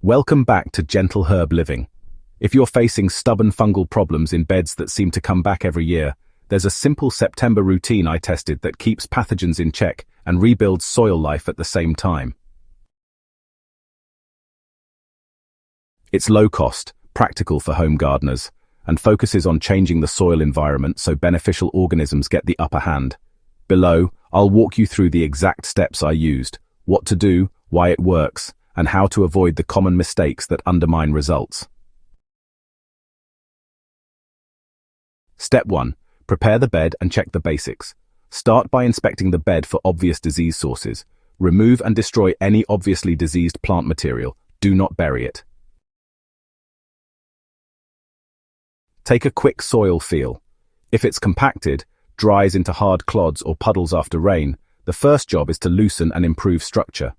Welcome back to Gentle Herb Living. If you're facing stubborn fungal problems in beds that seem to come back every year, there's a simple September routine I tested that keeps pathogens in check and rebuilds soil life at the same time. It's low cost, practical for home gardeners, and focuses on changing the soil environment so beneficial organisms get the upper hand. Below, I'll walk you through the exact steps I used, what to do, why it works, and how to avoid the common mistakes that undermine results. Step 1. Prepare the bed and check the basics. Start by inspecting the bed for obvious disease sources. Remove and destroy any obviously diseased plant material. Do not bury it. Take a quick soil feel. If it's compacted, dries into hard clods or puddles after rain, the first job is to loosen and improve structure.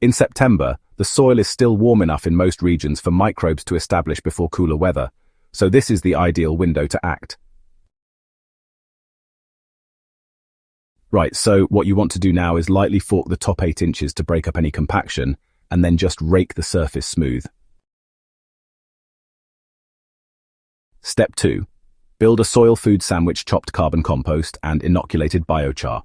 In September, the soil is still warm enough in most regions for microbes to establish before cooler weather, so this is the ideal window to act. Right, so what you want to do now is lightly fork the top 8 inches to break up any compaction, and then just rake the surface smooth. Step 2. Build a soil food sandwich: chopped carbon compost and inoculated biochar.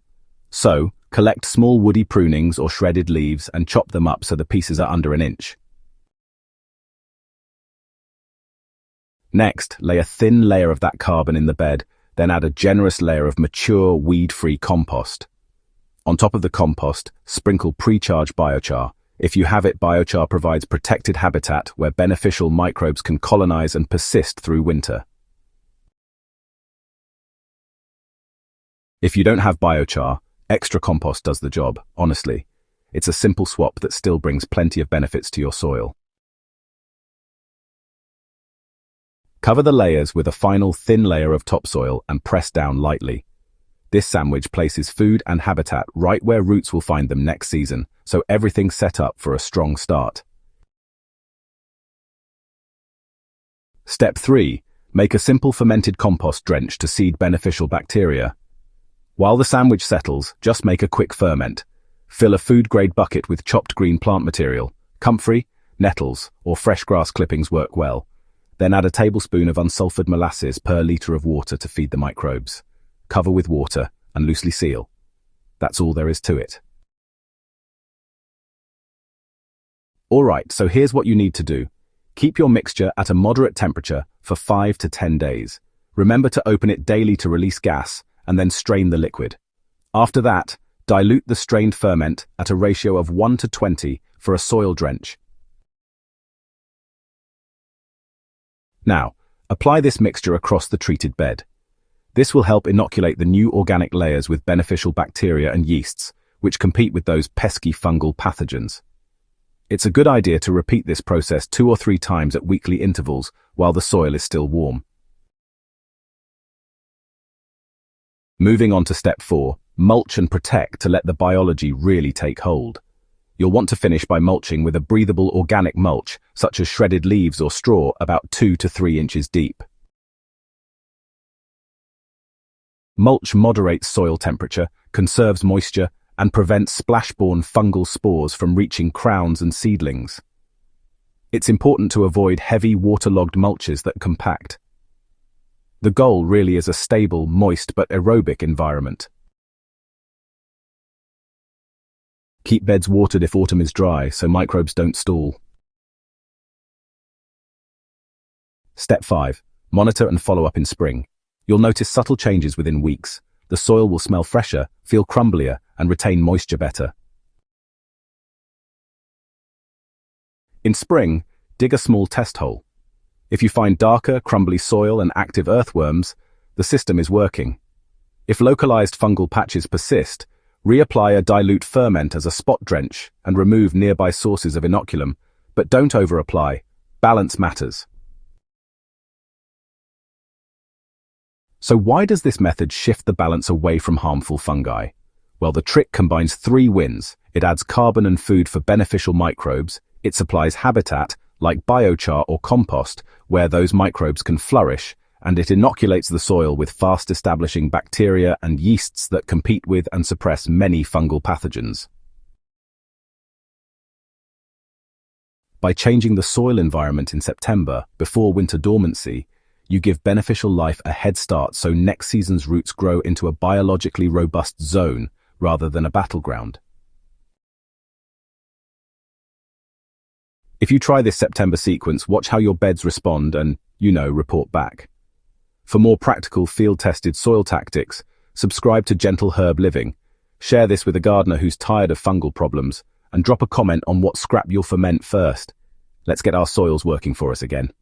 So, collect small woody prunings or shredded leaves and chop them up so the pieces are under an inch. Next, lay a thin layer of that carbon in the bed, then add a generous layer of mature, weed-free compost. On top of the compost, sprinkle pre-charged biochar. If you have it, biochar provides protected habitat where beneficial microbes can colonize and persist through winter. If you don't have biochar, extra compost does the job, honestly. It's a simple swap that still brings plenty of benefits to your soil. Cover the layers with a final thin layer of topsoil and press down lightly. This sandwich places food and habitat right where roots will find them next season, so everything's set up for a strong start. Step 3. Make a simple fermented compost drench to seed beneficial bacteria. While the sandwich settles, just make a quick ferment. Fill a food-grade bucket with chopped green plant material. Comfrey, nettles, or fresh grass clippings work well. Then add a tablespoon of unsulfured molasses per litre of water to feed the microbes. Cover with water and loosely seal. That's all there is to it. Alright, so here's what you need to do. Keep your mixture at a moderate temperature for 5 to 10 days. Remember to open it daily to release gas, and then strain the liquid. After that, dilute the strained ferment at a ratio of 1 to 20 for a soil drench. Now, apply this mixture across the treated bed. This will help inoculate the new organic layers with beneficial bacteria and yeasts, which compete with those pesky fungal pathogens. It's a good idea to repeat this process 2 or 3 times at weekly intervals while the soil is still warm. Moving on to step 4, mulch and protect to let the biology really take hold. You'll want to finish by mulching with a breathable organic mulch, such as shredded leaves or straw, about 2 to 3 inches deep. Mulch moderates soil temperature, conserves moisture, and prevents splashborne fungal spores from reaching crowns and seedlings. It's important to avoid heavy, waterlogged mulches that compact. The goal really is a stable, moist but aerobic environment. Keep beds watered if autumn is dry so microbes don't stall. Step 5. Monitor and follow up in spring. You'll notice subtle changes within weeks. The soil will smell fresher, feel crumblier, and retain moisture better. In spring, dig a small test hole. If you find darker, crumbly soil and active earthworms, the system is working. If localized fungal patches persist, reapply a dilute ferment as a spot drench and remove nearby sources of inoculum, but don't over-apply. Balance matters. So why does this method shift the balance away from harmful fungi? Well, the trick combines 3 wins. It adds carbon and food for beneficial microbes, it supplies habitat, like biochar or compost, where those microbes can flourish, and it inoculates the soil with fast-establishing bacteria and yeasts that compete with and suppress many fungal pathogens. By changing the soil environment in September, before winter dormancy, you give beneficial life a head start so next season's roots grow into a biologically robust zone rather than a battleground. If you try this September sequence, watch how your beds respond and, report back. For more practical, field-tested soil tactics, subscribe to Gentle Herb Living, share this with a gardener who's tired of fungal problems, and drop a comment on what scrap you'll ferment first. Let's get our soils working for us again.